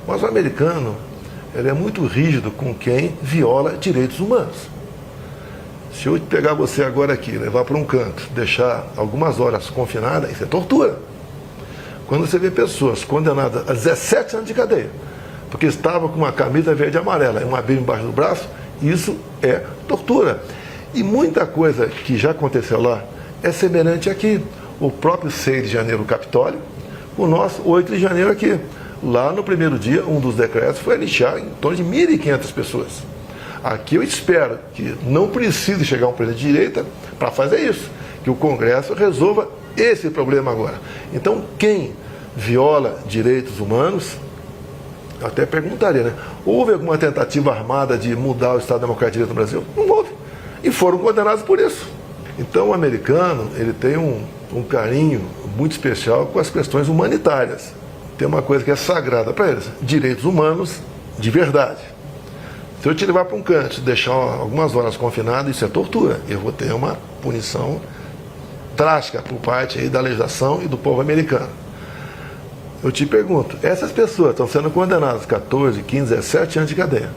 Mas o americano, ele é muito rígido com quem viola direitos humanos. Se eu pegar você agora aqui, levar para um canto, deixar algumas horas confinada, isso é tortura. Quando você vê pessoas condenadas a 17 anos de cadeia, porque estavam com uma camisa verde e amarela e uma Bíblia embaixo do braço, isso é tortura. E muita coisa que já aconteceu lá é semelhante aqui. O próprio 6 de janeiro, o Capitólio, o nosso 8 de janeiro aqui. Lá no primeiro dia, um dos decretos foi anistiar em torno de 1.500 pessoas. Aqui eu espero que não precise chegar um presidente de direita para fazer isso, que o Congresso resolva esse problema agora. Então, quem viola direitos humanos, eu até perguntaria, né? Houve alguma tentativa armada de mudar o Estado Democrático de Direito no Brasil? Não houve. E foram condenados por isso. Então, o americano, ele tem um carinho muito especial com as questões humanitárias. Tem uma coisa que é sagrada para eles, direitos humanos de verdade. Se eu te levar para um canto e deixar algumas horas confinado, isso é tortura. Eu vou ter uma punição drástica por parte aí da legislação e do povo americano. Eu te pergunto, essas pessoas estão sendo condenadas 14, 15, 17 anos de cadeia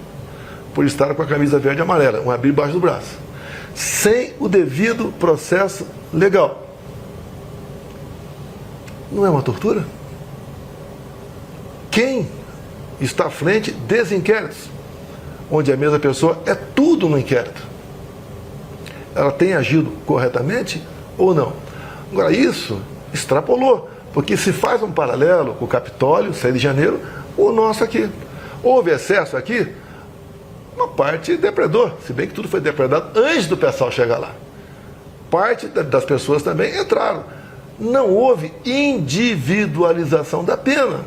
por estar com a camisa verde e amarela, uma Bíblia embaixo do braço, sem o devido processo legal. Não é uma tortura? Quem está à frente desses inquéritos, onde a mesma pessoa é tudo no inquérito, ela tem agido corretamente ou não? Agora, isso extrapolou, porque se faz um paralelo com o Capitólio, 6 de janeiro, o nosso aqui. Houve excesso aqui? Uma parte depredou, se bem que tudo foi depredado antes do pessoal chegar lá. Parte das pessoas também entraram. Não houve individualização da pena.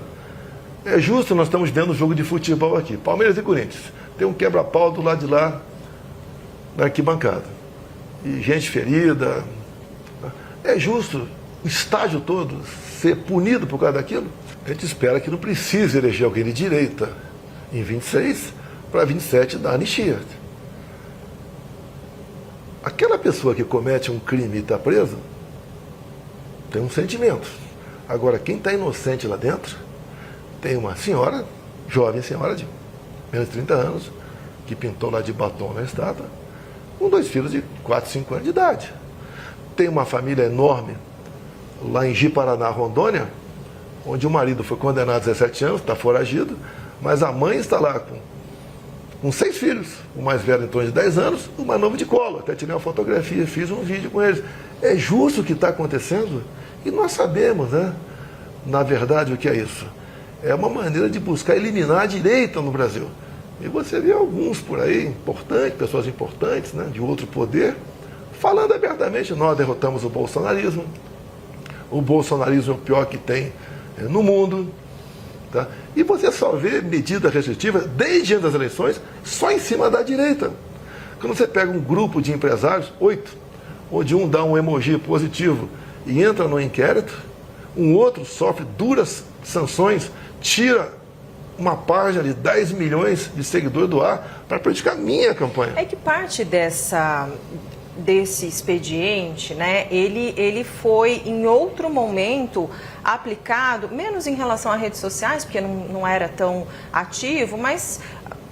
É justo, nós estamos vendo um jogo de futebol aqui, Palmeiras e Corinthians. Tem um quebra-pau do lado de lá, da arquibancada. E gente ferida. É justo o estádio todo ser punido por causa daquilo? A gente espera que não precise eleger alguém de direita em 26 para 27 dar anistia. Aquela pessoa que comete um crime e está presa tem um sentimento. Agora, quem está inocente lá dentro, tem uma senhora, jovem senhora de menos de 30 anos, que pintou lá de batom na estátua, com 2 filhos de 4, 5 anos de idade. Tem uma família enorme lá em Ji-Paraná, Rondônia, onde o marido foi condenado a 17 anos, está foragido, mas a mãe está lá com 6 filhos, o mais velho em torno de 10 anos, o mais novo de colo. Até tirei uma fotografia, fiz um vídeo com eles. É justo o que está acontecendo? E nós sabemos, né? Na verdade, o que é isso? É uma maneira de buscar eliminar a direita no Brasil. E você vê alguns por aí, importantes, pessoas importantes, né, de outro poder, falando abertamente, nós derrotamos o bolsonarismo é o pior que tem no mundo. Tá? E você só vê medidas restritivas, desde antes das eleições, só em cima da direita. Quando você pega um grupo de empresários, 8, onde um dá um emoji positivo e entra no inquérito, um outro sofre duras sanções, tira uma página de 10 milhões de seguidores do ar para praticar minha campanha. É que parte desse expediente, né, ele foi em outro momento aplicado, menos em relação a redes sociais, porque não era tão ativo, mas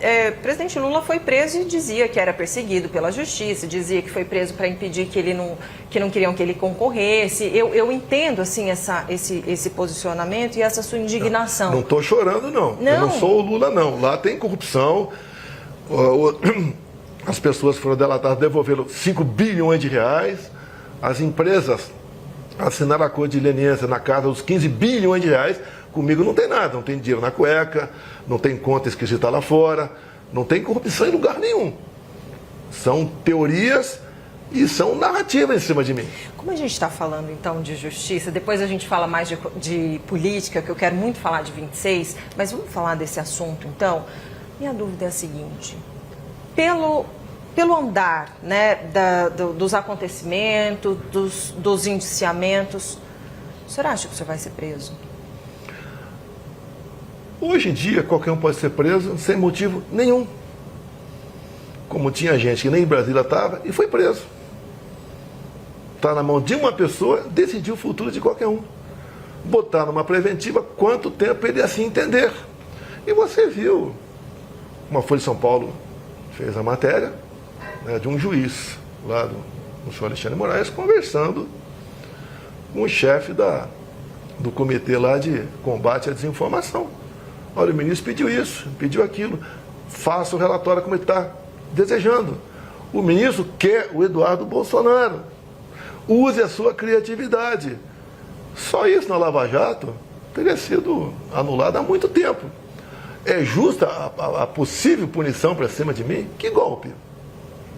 o presidente Lula foi preso e dizia que era perseguido pela justiça, dizia que foi preso para impedir que não queriam que ele concorresse. Eu entendo assim esse posicionamento e essa sua indignação. Não estou chorando, não. Eu não sou o Lula, não. Lá tem corrupção. As pessoas foram delatadas, devolveram 5 bilhões de reais. As empresas assinaram a acordo de leniência na casa dos 15 bilhões de reais. Comigo não tem nada, não tem dinheiro na cueca, não tem conta esquisita lá fora, não tem corrupção em lugar nenhum. São teorias e são narrativas em cima de mim. Como a gente está falando então de justiça, depois a gente fala mais de política, que eu quero muito falar de 26, mas vamos falar desse assunto então. Minha dúvida é a seguinte: pelo andar, né, dos acontecimentos, dos indiciamentos, o senhor acha que o senhor vai ser preso? Hoje em dia, qualquer um pode ser preso sem motivo nenhum. Como tinha gente que nem em Brasília estava e foi preso. Está na mão de uma pessoa decidir o futuro de qualquer um. Botar numa preventiva quanto tempo ele assim entender. E você viu, uma Folha de São Paulo fez a matéria, né, de um juiz lá do senhor Alexandre Moraes conversando com o chefe do comitê lá de combate à desinformação. Olha, o ministro pediu isso, pediu aquilo, faça o relatório como ele está desejando. O ministro quer o Eduardo Bolsonaro. Use a sua criatividade. Só isso na Lava Jato teria sido anulado há muito tempo. É justa a possível punição para cima de mim? Que golpe!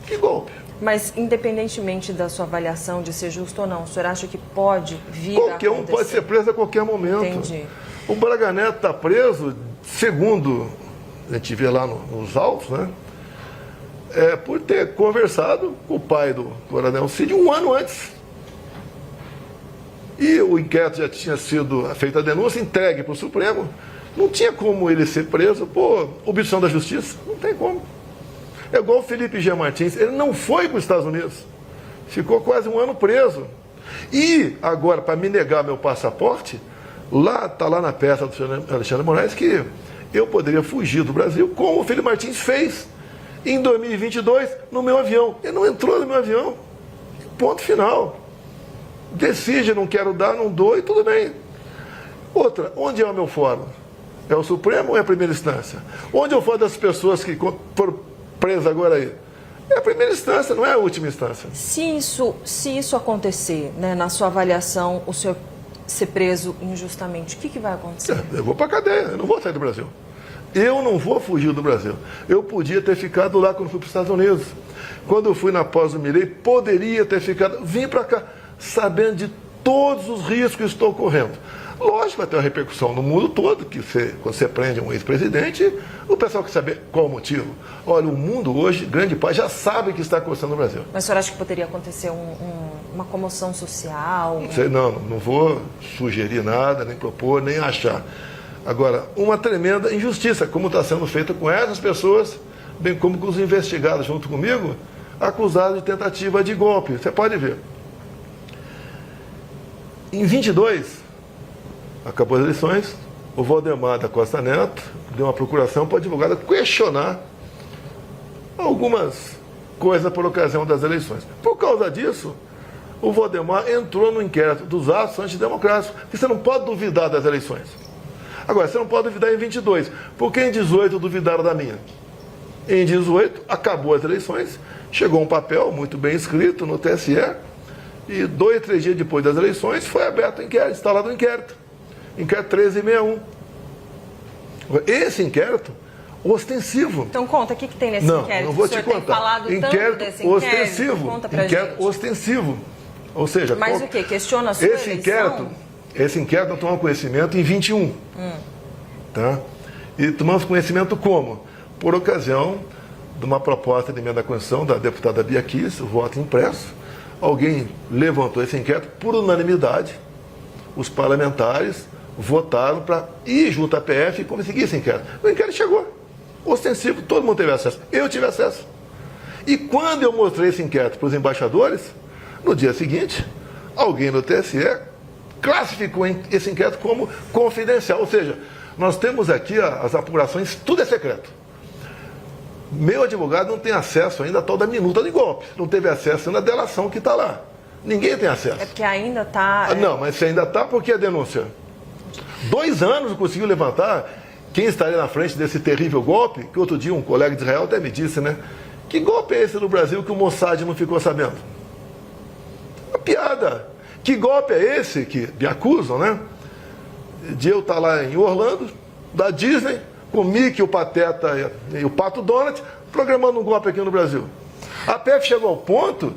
Que golpe! Mas, independentemente da sua avaliação de ser justo ou não, o senhor acha que pode vir a acontecer? Qualquer um pode ser preso a qualquer momento. Entendi. O Braga Neto está preso, segundo a gente vê lá nos autos, né? Por ter conversado com o pai do Coronel Cid um ano antes. E o inquérito já tinha sido feita a denúncia, entregue para o Supremo. Não tinha como ele ser preso por obstrução da justiça. Não tem como. É igual o Felipe G. Martins. Ele não foi para os Estados Unidos. Ficou quase um ano preso. E agora, para me negar meu passaporte, está lá na peça do senhor Alexandre Moraes que eu poderia fugir do Brasil, como o Felipe Martins fez em 2022 no meu avião. Ele não entrou no meu avião. Ponto final. Decide, não quero dar, não dou e tudo bem. Outra, onde é o meu fórum? É o Supremo ou é a primeira instância? Onde eu falo das pessoas que foram presas agora aí? É a primeira instância, não é a última instância. Se isso acontecer, né, na sua avaliação, o senhor ser preso injustamente, o que vai acontecer? Eu vou para a cadeia, eu não vou sair do Brasil. Eu não vou fugir do Brasil. Eu podia ter ficado lá quando fui para os Estados Unidos. Quando eu fui na pós do Milei, poderia ter ficado. Vim para cá, sabendo de todos os riscos que estão ocorrendo. Lógico, vai ter uma repercussão no mundo todo, que quando você prende um ex-presidente, o pessoal quer saber qual o motivo. Olha, o mundo hoje, grande parte, já sabe o que está acontecendo no Brasil. Mas o senhor acha que poderia acontecer uma comoção social? Não sei, não vou sugerir nada, nem propor, nem achar. Agora, uma tremenda injustiça, como está sendo feita com essas pessoas, bem como com os investigados junto comigo, acusados de tentativa de golpe. Você pode ver. Em 22, acabou as eleições, o Valdemar da Costa Neto deu uma procuração para a advogada questionar algumas coisas por ocasião das eleições. Por causa disso, o Valdemar entrou no inquérito dos atos antidemocráticos, que você não pode duvidar das eleições. Agora, você não pode duvidar em 22, porque em 18 duvidaram da minha. Em 18, acabou as eleições, chegou um papel muito bem escrito no TSE, e 2, 3 dias depois das eleições foi aberto o inquérito, instalado o inquérito 1361. Esse inquérito ostensivo. Então conta, o que tem nesse inquérito? Não vou te contar. Tem falado inquérito tanto desse ostensivo. Conta pra inquérito gente. ostensivo. Ou seja, mas o que? Questiona a sua eleição? Esse inquérito nós tomamos conhecimento em 21. Tá? E tomamos conhecimento como? Por ocasião de uma proposta de emenda à Constituição da deputada Bia Kicis, o voto impresso. Alguém levantou esse inquérito por unanimidade. Os parlamentares votaram para ir junto à PF e conseguir esse inquérito. O inquérito chegou. Ostensivo, todo mundo teve acesso. Eu tive acesso. E quando eu mostrei esse inquérito para os embaixadores, no dia seguinte, alguém do TSE classificou esse inquérito como confidencial. Ou seja, nós temos aqui as apurações, tudo é secreto. Meu advogado não tem acesso ainda a tal da minuta de golpe. Não teve acesso ainda à delação que está lá. Ninguém tem acesso. É porque ainda está... Não, mas se ainda está, por que a denúncia? 2 anos conseguiu levantar quem estaria na frente desse terrível golpe, que outro dia um colega de Israel até me disse, né? Que golpe é esse no Brasil que o Mossad não ficou sabendo? Uma piada. Que golpe é esse que me acusam, né? De eu estar lá em Orlando, da Disney, com o Mickey, o Pateta e o Pato Donald, programando um golpe aqui no Brasil. A PF chegou ao ponto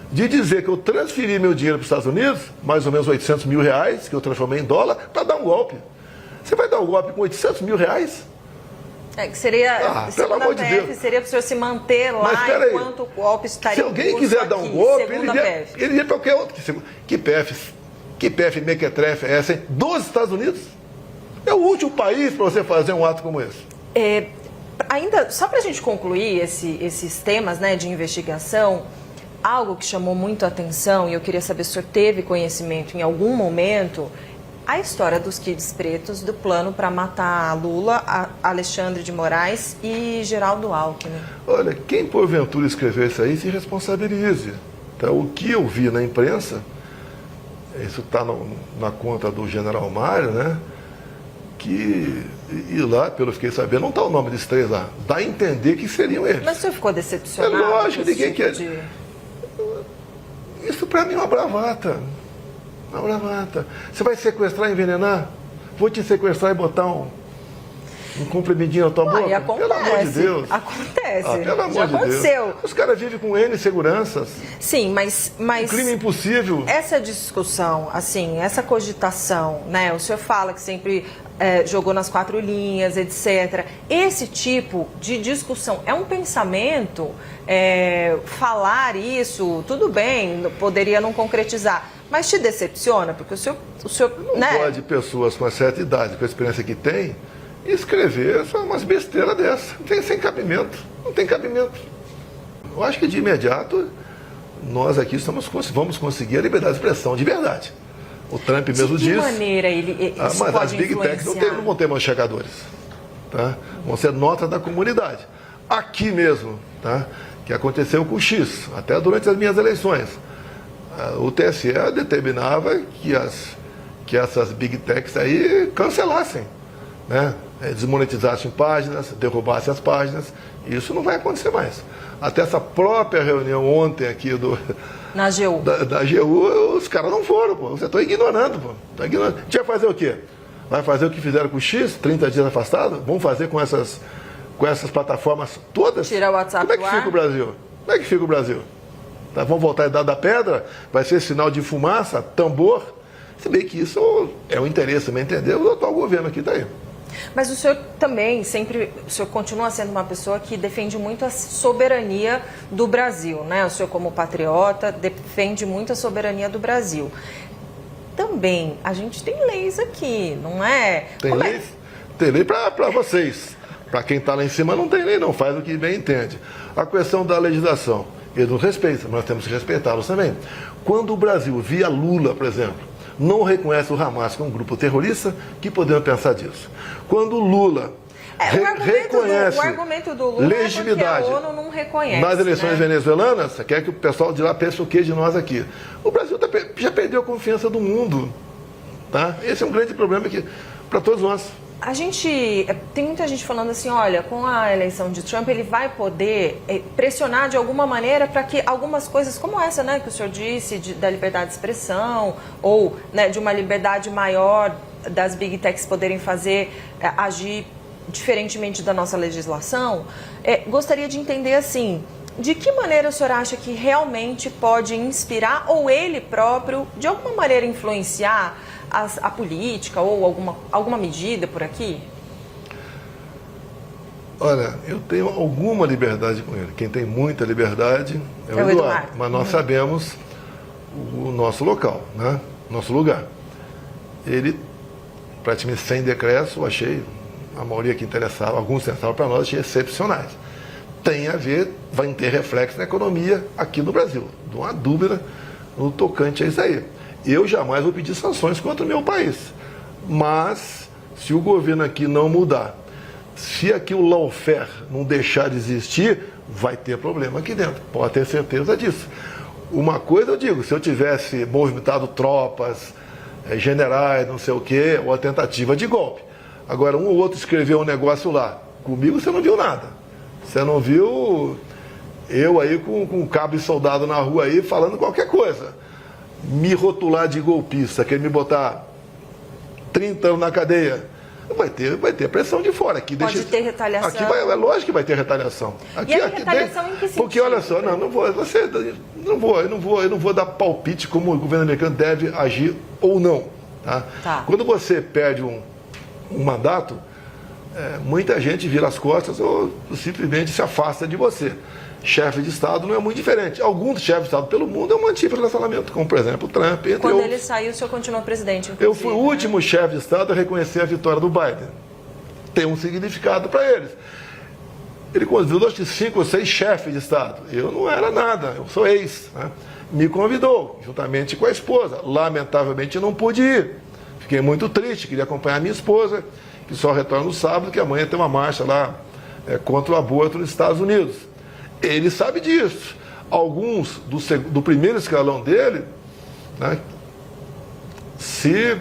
de dizer que eu transferi meu dinheiro para os Estados Unidos, mais ou menos 800 mil reais, que eu transformei em dólar, para dar um golpe. Você vai dar um golpe com 800 mil reais? Que seria, pelo amor de Deus, seria para o senhor se manter lá enquanto o golpe estaria se alguém quiser dar um golpe, ele ia para qualquer outro. Que PF mequetrefe é essa, hein? Dos Estados Unidos? É o último país para você fazer um ato como esse. Ainda, só para a gente concluir esses temas, né, de investigação, algo que chamou muito a atenção, e eu queria saber se o senhor teve conhecimento em algum momento, a história dos kids pretos, do plano para matar Lula, Alexandre de Moraes e Geraldo Alckmin. Olha, quem porventura escreveu isso aí se responsabilize. Então, o que eu vi na imprensa, isso está na conta do general Mário, né? E lá, pelo que fiquei sabendo, não está o nome desses 3 lá. Dá a entender que seriam eles. Mas o senhor ficou decepcionado? É lógico, ninguém quer. De... Isso para mim é uma bravata. Uma bravata. Você vai sequestrar e envenenar? Vou te sequestrar e botar um comprimidinho na tua boca? E acontece, pelo amor de Deus. Acontece. Pelo amor Já de aconteceu. Deus. Os caras vivem com N seguranças. Sim, mas Crime impossível. Essa discussão, assim, essa cogitação, né? O senhor fala que sempre jogou nas 4 linhas, etc. Esse tipo de discussão é um pensamento, falar isso, tudo bem, poderia não concretizar, mas te decepciona, porque o senhor Não pode pessoas com uma certa idade, com a experiência que tem, escrever só umas besteiras dessas. Não tem sem cabimento. Não tem cabimento. Eu acho que de imediato nós aqui vamos conseguir a liberdade de expressão de verdade. O Trump mesmo diz. De que maneira isso mas pode as Big Techs não vão ter mais chegadores. Tá? Vão ser notas da comunidade. Aqui mesmo, tá? Que aconteceu com o X, até durante as minhas eleições. O TSE determinava que essas Big Techs aí cancelassem, né? Desmonetizassem páginas, derrubassem as páginas. Isso não vai acontecer mais. Até essa própria reunião ontem aqui na AGU. Da AGU, os caras não foram, pô. Você está ignorando, pô. Tá ignorando. A gente vai fazer o quê? Vai fazer o que fizeram com o X, 30 dias afastado? Vamos fazer com essas plataformas todas? Tirar o WhatsApp Como é que fica o Brasil? Como é que fica o Brasil? Tá, vamos voltar a idade da pedra? Vai ser sinal de fumaça, tambor? Se bem que isso é o interesse, me entendeu? O atual governo aqui está aí. Mas o senhor também o senhor continua sendo uma pessoa que defende muito a soberania do Brasil, né? O senhor como patriota defende muito a soberania do Brasil. Também, a gente tem leis aqui, não é? Tem lei para vocês. Para quem está lá em cima não tem lei não, faz o que bem entende. A questão da legislação, eles não respeitam, nós temos que respeitá-los também. Quando o Brasil, via Lula, por exemplo, não reconhece o Hamas como um grupo terrorista, que podemos pensar disso? Quando o Lula reconhece o argumento do Lula legitimidade, é porque a ONU não reconhece. nas eleições venezuelanas, você quer que o pessoal de lá pense o que de nós aqui? O Brasil já perdeu a confiança do mundo. Tá? Esse é um grande problema para todos nós. Tem muita gente falando assim, olha, com a eleição de Trump, ele vai poder pressionar de alguma maneira para que algumas coisas como essa, né, que o senhor disse, da liberdade de expressão, ou, né, de uma liberdade maior das Big Techs poderem agir diferentemente da nossa legislação. Gostaria de entender, assim, de que maneira o senhor acha que realmente pode inspirar, ou ele próprio, de alguma maneira influenciar a política ou alguma medida por aqui? Olha, eu tenho alguma liberdade com ele. Quem tem muita liberdade é o Eduardo. Mas nós sabemos o nosso local, né? Nosso lugar. Ele, praticamente sem decreto, eu achei, a maioria que interessava, alguns interessavam para nós, achei excepcionais. Tem a ver, vai ter reflexo na economia aqui no Brasil. Não há dúvida no tocante a isso aí. Eu jamais vou pedir sanções contra o meu país. Mas, se o governo aqui não mudar, se aqui o lawfare não deixar de existir, vai ter problema aqui dentro. Pode ter certeza disso. Uma coisa eu digo, se eu tivesse movimentado tropas, generais, não sei o quê, ou a tentativa de golpe. Agora, um ou outro escreveu um negócio lá. Comigo você não viu nada. Você não viu eu aí com um cabo de soldado na rua aí falando qualquer coisa. Me rotular de golpista, quer me botar 30 anos na cadeia, vai ter pressão de fora. Aqui pode ter retaliação. Aqui é lógico que vai ter retaliação. Aqui, retaliação em que sentido? Porque olha só, eu não vou dar palpite como o governo americano deve agir ou não. Tá? Quando você perde um mandato, muita gente vira as costas ou simplesmente se afasta de você. Chefe de Estado não é muito diferente. Alguns chefes de Estado pelo mundo eu mantive relacionamento, como por exemplo o Trump, entre Quando outros. ele saiu, o senhor continuou presidente, Eu fui o último chefe de Estado a reconhecer a vitória do Biden. Tem um significado para eles. Ele convidou, acho que 5 ou 6 chefes de Estado. Eu não era nada, eu sou ex. Né? Me convidou, juntamente com a esposa. Lamentavelmente eu não pude ir. fiquei muito triste, queria acompanhar minha esposa, que só retorna no sábado, que amanhã tem uma marcha lá contra o aborto nos Estados Unidos. Ele sabe disso. Alguns do primeiro escalão dele, né, se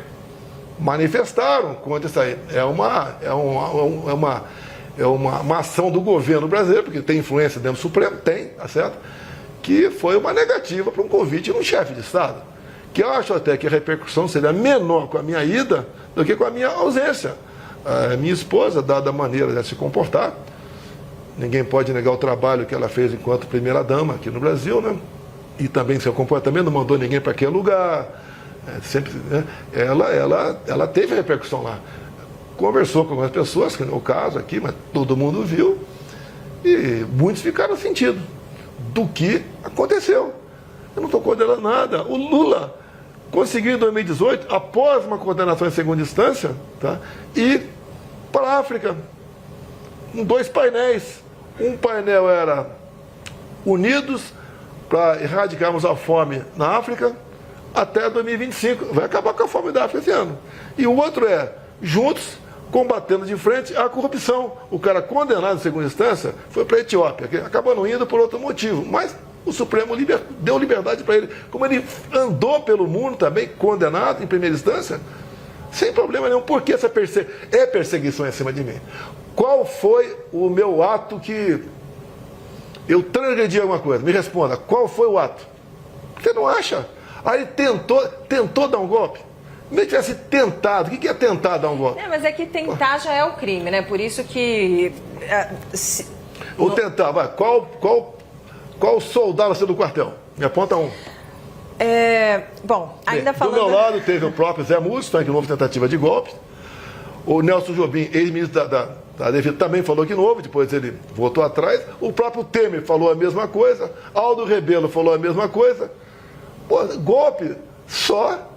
manifestaram contra isso aí. É uma ação do governo brasileiro, porque tem influência dentro do Supremo, tem, tá certo? Que foi uma negativa para um convite no chefe de Estado. Que eu acho até que a repercussão seria menor com a minha ida do que com a minha ausência. A minha esposa, dada a maneira de se comportar, ninguém pode negar o trabalho que ela fez enquanto primeira-dama aqui no Brasil, né? E também seu comportamento, não mandou ninguém para aquele lugar. Sempre, né? Ela teve repercussão lá. Conversou com algumas pessoas, que não é o caso aqui, mas todo mundo viu, e muitos ficaram sentidos do que aconteceu. Eu não estou condenando nada. O Lula conseguiu em 2018, após uma condenação em segunda instância, tá, ir para a África, com 2 painéis. Um painel era Unidos para erradicarmos a fome na África até 2025. Vai acabar com a fome da África esse ano. E o outro é Juntos, combatendo de frente a corrupção. O cara condenado em segunda instância foi para a Etiópia, que acabou não indo por outro motivo. Mas o Supremo deu liberdade para ele. Como ele andou pelo mundo também, condenado em primeira instância, sem problema nenhum. Por que essa perseguição em cima de mim? Qual foi o meu ato que eu transgredi alguma coisa? Me responda, qual foi o ato? Você não acha? Aí tentou dar um golpe. Mesmo que tivesse tentado, o que é tentar dar um golpe? Mas é que tentar já é o crime, né? Por isso que... Ou tentar, vai, qual soldado saiu do quartel? Me aponta um. Bom, ainda falando... Do meu lado teve o próprio Zé Múcio, que houve tentativa de golpe. O Nelson Jobim, ex-ministro da Defesa, também falou que não houve, depois ele voltou atrás. O próprio Temer falou a mesma coisa. Aldo Rebelo falou a mesma coisa. Pô, golpe só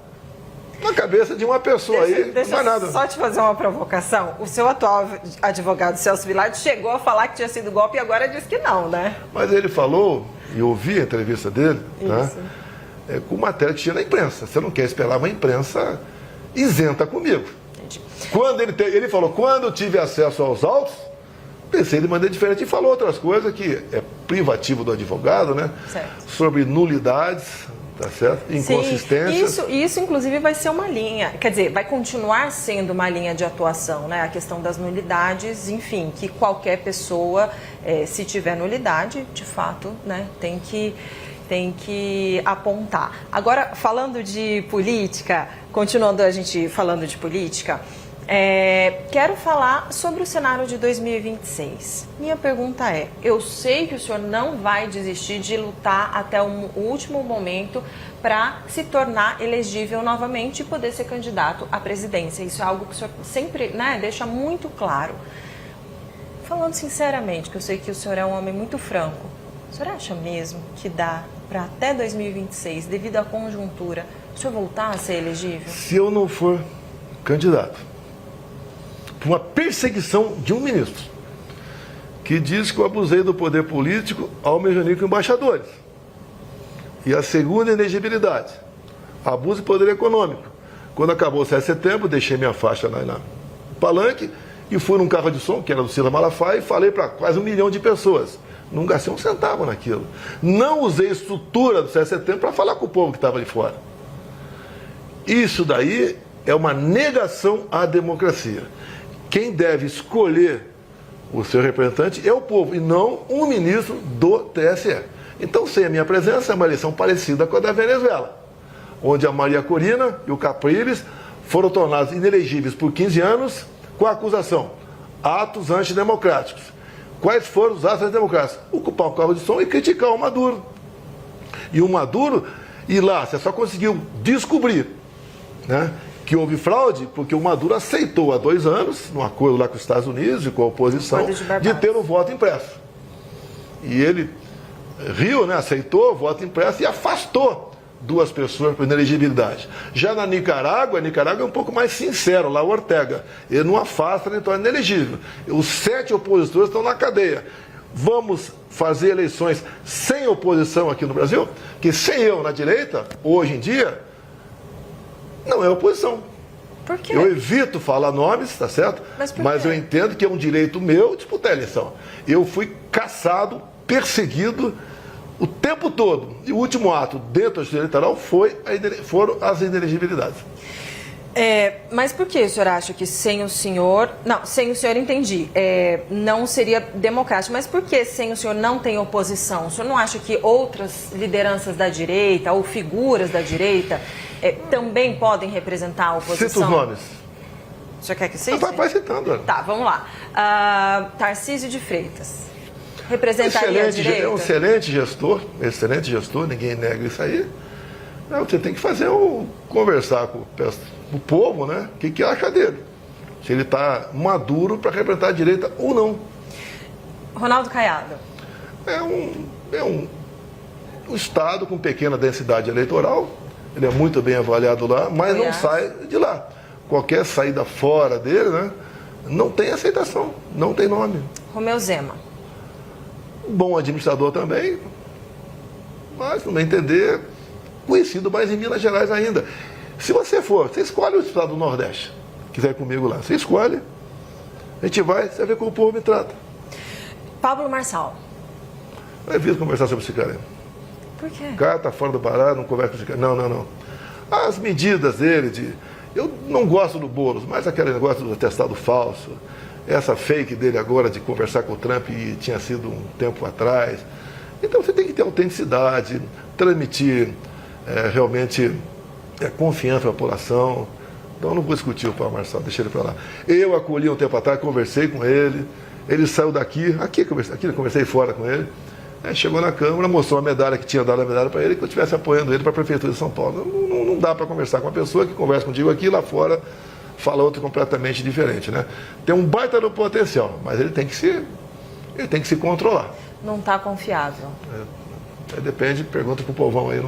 na cabeça de uma pessoa deixa não é nada. Só te fazer uma provocação. O seu atual advogado, Celso Villardi, chegou a falar que tinha sido golpe e agora diz que não, né? Mas ele falou, e eu ouvi a entrevista dele, né, com matéria que tinha na imprensa. Você não quer esperar uma imprensa isenta comigo. Entendi. Quando ele falou, quando eu tive acesso aos autos, pensei de maneira diferente e falou outras coisas que é privativo do advogado, né? Certo. Sobre nulidades, tá certo? Inconsistências. Sim, isso inclusive vai ser uma linha, quer dizer, vai continuar sendo uma linha de atuação, né? A questão das nulidades, enfim, que qualquer pessoa, se tiver nulidade, de fato, né, tem que apontar. Agora, falando de política, continuando a gente falando de política, quero falar sobre o cenário de 2026. Minha pergunta é, eu sei que o senhor não vai desistir de lutar até o último momento para se tornar elegível novamente e poder ser candidato à presidência. Isso é algo que o senhor sempre, né, deixa muito claro. Falando sinceramente, que eu sei que o senhor é um homem muito franco, o senhor acha mesmo que dá para até 2026, devido à conjuntura, o senhor voltar a ser elegível? Se eu não for candidato, por uma perseguição de um ministro, que diz que eu abusei do poder político ao me reunir com embaixadores. E a segunda, elegibilidade. Abuso de poder econômico. Quando acabou o 7 de setembro, deixei minha faixa lá no palanque e fui num carro de som, que era do Silas Malafaia, e falei para quase 1 milhão de pessoas. Não gastei um centavo naquilo. Não usei estrutura do 7 de setembro para falar com o povo que estava ali fora. Isso daí é uma negação à democracia. Quem deve escolher o seu representante é o povo, e não um ministro do TSE. Então, sem a minha presença, é uma eleição parecida com a da Venezuela, onde a Maria Corina e o Capriles foram tornados inelegíveis por 15 anos com a acusação: atos antidemocráticos. Quais foram os atos antidemocráticos? Ocupar o carro de som e criticar o Maduro. E o Maduro, e lá, você só conseguiu descobrir, né, que houve fraude porque o Maduro aceitou há 2 anos, num acordo lá com os Estados Unidos e com a oposição, de ter um voto impresso. E ele riu, né, aceitou o voto impresso e afastou 2 pessoas por inelegibilidade. Já na Nicarágua, é um pouco mais sincero, lá o Ortega. Ele não afasta, nem torna inelegível. Os 7 opositores estão na cadeia. Vamos fazer eleições sem oposição aqui no Brasil? Que sem eu na direita, hoje em dia, não é oposição. Por quê? Eu evito falar nomes, tá certo? Mas eu entendo que é um direito meu disputar a eleição. Eu fui caçado, perseguido o tempo todo. E o último ato dentro da justiça eleitoral foram as inelegibilidades. Mas por que o senhor acha que sem o senhor... Não, sem o senhor entendi. Não seria democrático. Mas por que sem o senhor não tem oposição? O senhor não acha que outras lideranças da direita ou figuras da direita também podem representar a oposição? Cita os nomes. O senhor quer que cite? Vai citando. Tá, vamos lá. Tarcísio de Freitas. Representaria a direita? É um excelente gestor, ninguém nega isso aí. Você tem que conversar com o povo, né? O que acha dele. Se ele está maduro para representar a direita ou não. Ronaldo Caiado. É um estado com pequena densidade eleitoral. Ele é muito bem avaliado lá, mas não sai de lá. Qualquer saída fora dele, né? Não tem aceitação, não tem nome. Romeu Zema. Bom administrador também, mas, no meu entender, conhecido mais em Minas Gerais ainda. Se você escolhe o estado do Nordeste, quiser ir comigo lá, você escolhe, a gente vai, você vê como o povo me trata. Pablo Marçal. Eu evito conversar sobre esse cara aí. Por quê? O cara está fora do Pará, não conversa com esse cara. Não. As medidas dele, eu não gosto do Boulos, mas aquele negócio do atestado falso, essa fake dele agora de conversar com o Trump e tinha sido um tempo atrás. Então você tem que ter autenticidade, transmitir realmente confiança na população. Então eu não vou discutir o Paulo Marçal, deixa ele para lá. Eu acolhi um tempo atrás, conversei com ele, ele saiu daqui eu conversei fora com ele. Chegou na Câmara, mostrou a medalha que tinha dado a medalha para ele, que eu estivesse apoiando ele para a Prefeitura de São Paulo. Não dá para conversar com uma pessoa que conversa contigo aqui, lá fora fala outro completamente diferente, né? Tem um baita no potencial, mas ele tem que se controlar. Não está confiável. Depende, pergunta para o povão aí.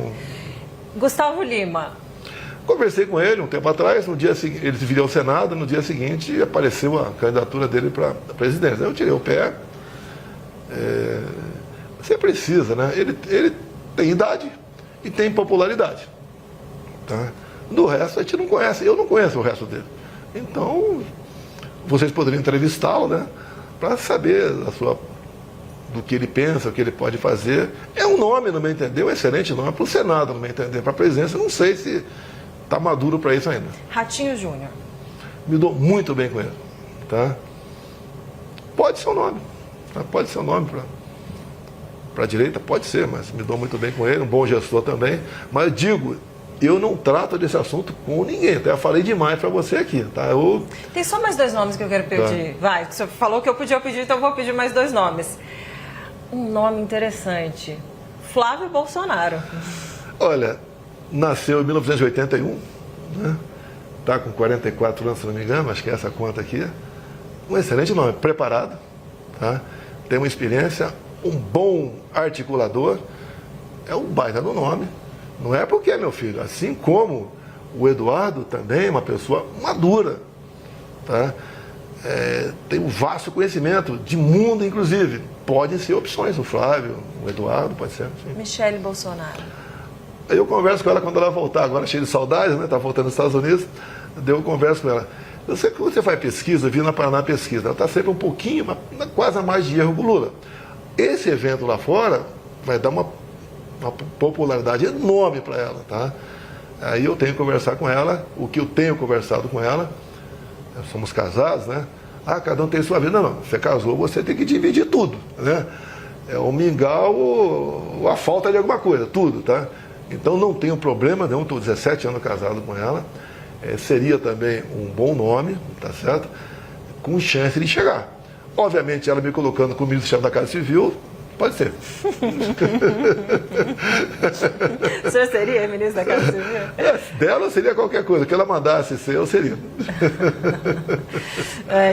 Gustavo Lima. Conversei com ele um tempo atrás, no dia seguinte, ele viria ao Senado, no dia seguinte apareceu a candidatura dele para a presidência. Eu tirei o pé. Você precisa, né? Ele tem idade e tem popularidade. Tá? Do resto a gente não conhece, eu não conheço o resto dele. Então, vocês poderiam entrevistá-lo, né? Para saber do que ele pensa, o que ele pode fazer. É um nome, no meu entender, um excelente nome para o Senado, no meu entender. Para a presidência, não sei se está maduro para isso ainda. Ratinho Júnior. Me dou muito bem com ele. Tá? Pode ser um nome. Tá? Pode ser um nome para a direita, pode ser, mas me dou muito bem com ele, um bom gestor também. Mas eu digo, eu não trato desse assunto com ninguém. Até eu falei demais para você aqui, tá? Tem só mais 2 nomes que eu quero pedir. Tá. Vai, você falou que eu podia pedir, então eu vou pedir mais 2 nomes. Um nome interessante. Flávio Bolsonaro. Olha, nasceu em 1981, né? Tá com 44 anos, se não me engano, acho que é essa conta aqui. Um excelente nome, preparado, tá? Tem uma experiência, um bom articulador, é um baita no nome. Não é porque, meu filho, assim como o Eduardo também é uma pessoa madura, tá? Tem um vasto conhecimento de mundo, inclusive. Podem ser opções, o Flávio, o Eduardo, pode ser. Sim. Michele Bolsonaro. Eu converso com ela quando ela voltar, agora cheia de saudades, né? Tá voltando nos Estados Unidos, eu converso com ela. Eu sei que quando você faz pesquisa, eu vi na Paraná pesquisa, ela está sempre um pouquinho, quase a mais de erro com o Lula. Esse evento lá fora vai dar uma popularidade enorme para ela, tá? Aí eu tenho que conversar com ela, o que eu tenho conversado com ela, somos casados, né? Cada um tem sua vida. Não, você casou, você tem que dividir tudo, né? É o mingau ou a falta de alguma coisa, tudo, tá? Então não tenho problema nenhum, estou 17 anos casado com ela, seria também um bom nome, tá certo? Com chance de chegar. Obviamente, ela me colocando como ministro-chefe da Casa Civil, pode ser. O senhor seria ministro da Casa Civil? Dela seria qualquer coisa, que ela mandasse ser, eu seria.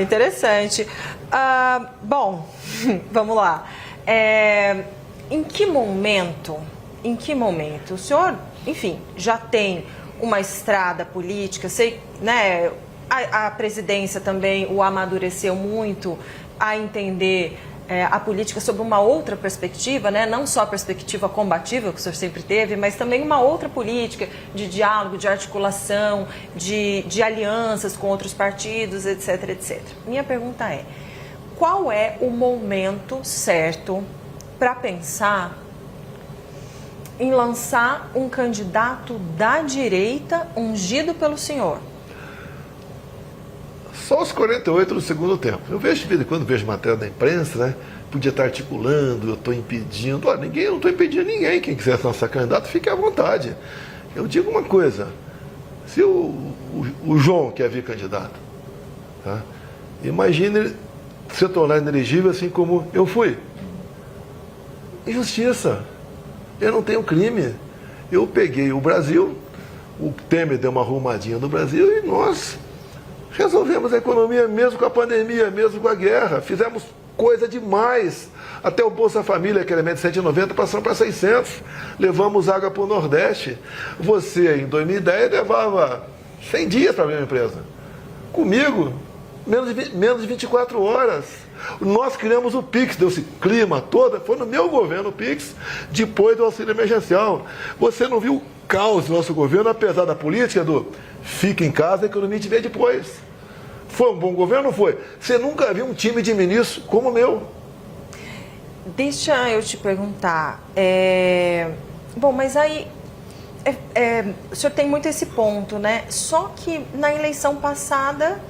Interessante. Bom, vamos lá. Em que momento o senhor, enfim, já tem uma estrada política, sei, né, a presidência também o amadureceu muito a entender a política sob uma outra perspectiva, né? Não só a perspectiva combativa que o senhor sempre teve, mas também uma outra política de diálogo, de articulação, de alianças com outros partidos, etc, etc. Minha pergunta é, qual é o momento certo para pensar em lançar um candidato da direita ungido pelo senhor? Só os 48 do segundo tempo. Eu vejo de vez em quando, vejo matéria da imprensa, né? Podia estar articulando, eu estou impedindo. Olha, eu não estou impedindo ninguém. Quem quiser se lançar candidato, fique à vontade. Eu digo uma coisa, se o João quer vir candidato, tá? Imagine se tornar inelegível assim como eu fui. Injustiça. Eu não tenho crime. Eu peguei o Brasil, o Temer deu uma arrumadinha no Brasil e nós resolvemos a economia mesmo com a pandemia, mesmo com a guerra. Fizemos coisa demais. Até o Bolsa Família, que era de 190, passou para 600. Levamos água para o Nordeste. Você, em 2010, levava 100 dias para abrir uma empresa. Comigo, menos de 24 horas. Nós criamos o PIX, deu-se clima toda, foi no meu governo o PIX, depois do auxílio emergencial. Você não viu o caos do nosso governo, apesar da política do fica em casa, a economia te vê depois. Foi um bom governo ou foi? Você nunca viu um time de ministros como o meu. Deixa eu te perguntar. Bom, mas aí o senhor tem muito esse ponto, né? Só que na eleição passada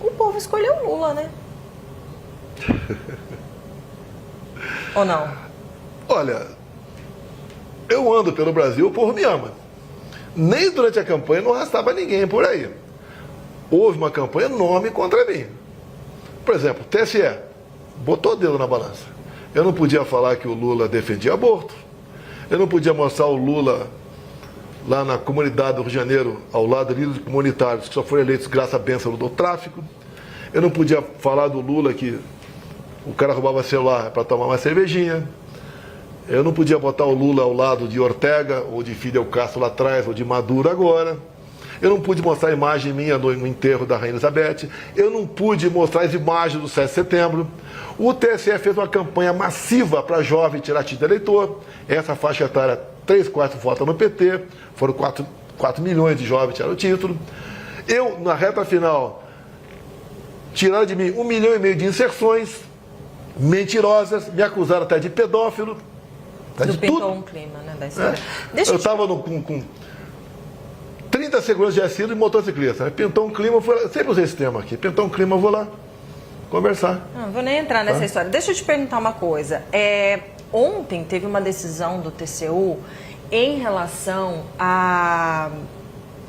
o povo escolheu o Lula, né? Ou não? Olha, eu ando pelo Brasil, o povo me ama. Nem durante a campanha não arrastava ninguém por aí. Houve uma campanha enorme contra mim. Por exemplo, o TSE botou o dedo na balança. Eu não podia falar que o Lula defendia aborto. Eu não podia mostrar o Lula lá na comunidade do Rio de Janeiro, ao lado de líderes comunitários que só foram eleitos graças à bênção do tráfico. Eu não podia falar do Lula que o cara roubava celular para tomar uma cervejinha. Eu não podia botar o Lula ao lado de Ortega, ou de Fidel Castro lá atrás, ou de Maduro agora. Eu não pude mostrar a imagem minha no enterro da Rainha Elizabeth. Eu não pude mostrar as imagens do 7 de setembro. O TSE fez uma campanha massiva para jovem tirar título de eleitor. Essa faixa etária, 3/4 votam no PT. Foram 4 milhões de jovens que tiraram o título. Eu, na reta final, tiraram de mim 1,5 milhão de inserções mentirosas, me acusaram até de pedófilo. Não pintou um clima, né, da história. Eu estava com 30 seguranças de assilo e motociclista. Pintou um clima, eu sempre usei esse tema aqui. Pintou um clima, eu vou lá conversar. Não vou nem entrar nessa história. Deixa eu te perguntar uma coisa. Ontem teve uma decisão do TCU em relação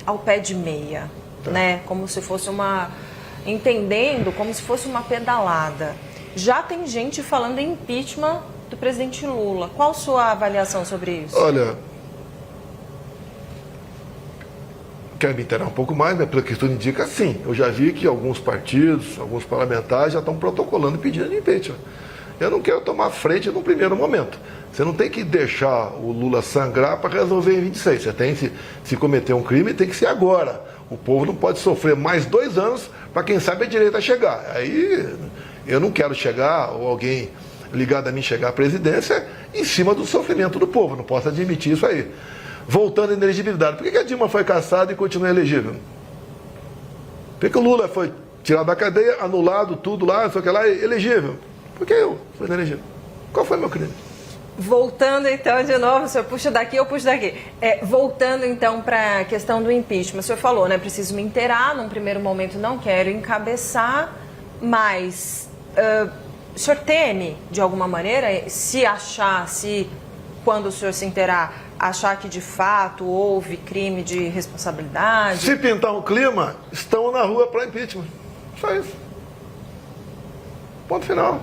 ao pé de meia, né? Como se fosse entendendo como se fosse uma pedalada. Já tem gente falando em impeachment do presidente Lula. Qual a sua avaliação sobre isso? Olha, quero me inteirar um pouco mais, mas pelo que tudo indica, sim. Eu já vi que alguns partidos, alguns parlamentares já estão protocolando e pedindo impeachment. Eu não quero tomar frente no primeiro momento. Você não tem que deixar o Lula sangrar para resolver em 26. Você tem que, se cometer um crime, tem que ser agora. O povo não pode sofrer mais 2 anos para quem sabe a direita chegar. Aí eu não quero chegar, ou alguém ligado a mim chegar à presidência, em cima do sofrimento do povo. Não posso admitir isso aí. Voltando à inelegibilidade. Por que a Dilma foi cassada e continua elegível? Por que o Lula foi tirado da cadeia, anulado tudo lá, não sei o que lá, elegível? Por que eu fui inelegível? Qual foi meu crime? Voltando então de novo, o senhor puxa daqui, eu puxo daqui. Voltando então para a questão do impeachment, o senhor falou, né? Preciso me inteirar, num primeiro momento não quero encabeçar, mas o senhor teme, de alguma maneira, quando o senhor se inteirar, achar que de fato houve crime de responsabilidade? Se pintar um clima, estão na rua para impeachment. Só isso. Ponto final.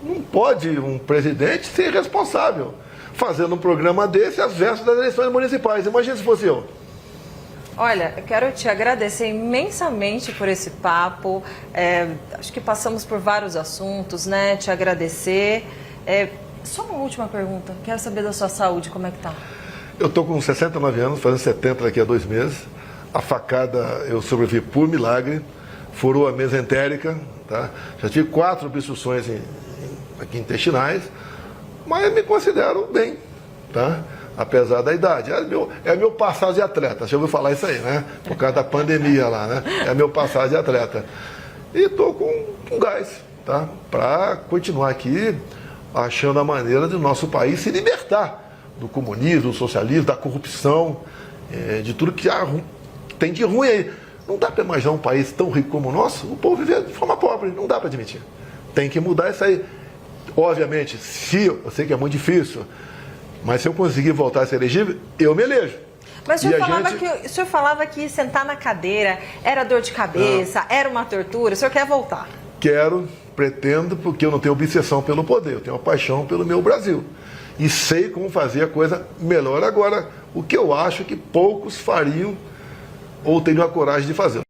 Não pode um presidente ser responsável fazendo um programa desse às vésperas das eleições municipais. Imagina se fosse eu. Olha, eu quero te agradecer imensamente por esse papo. Acho que passamos por vários assuntos, né? Te agradecer. Só uma última pergunta. Quero saber da sua saúde, como é que tá? Eu estou com 69 anos, fazendo 70 daqui a 2 meses. A facada eu sobrevivi por milagre. Furou a mesentérica, tá? Já tive 4 obstruções aqui intestinais, mas me considero bem, tá? Apesar da idade. É meu passado de atleta, já ouviu falar isso aí, né? Por causa da pandemia lá, né? É meu passado de atleta. E estou com gás, tá? Para continuar aqui achando a maneira do nosso país se libertar do comunismo, do socialismo, da corrupção, de tudo que tem de ruim aí. Não dá para imaginar um país tão rico como o nosso, o povo viver de forma pobre, não dá para admitir. Tem que mudar isso aí. Obviamente, eu sei que é muito difícil, mas se eu conseguir voltar a ser elegível, eu me elejo. Mas o senhor falava que sentar na cadeira era dor de cabeça, era uma tortura, o senhor quer voltar? Pretendo, porque eu não tenho obsessão pelo poder, eu tenho uma paixão pelo meu Brasil. E sei como fazer a coisa melhor agora, o que eu acho que poucos fariam ou teriam a coragem de fazer.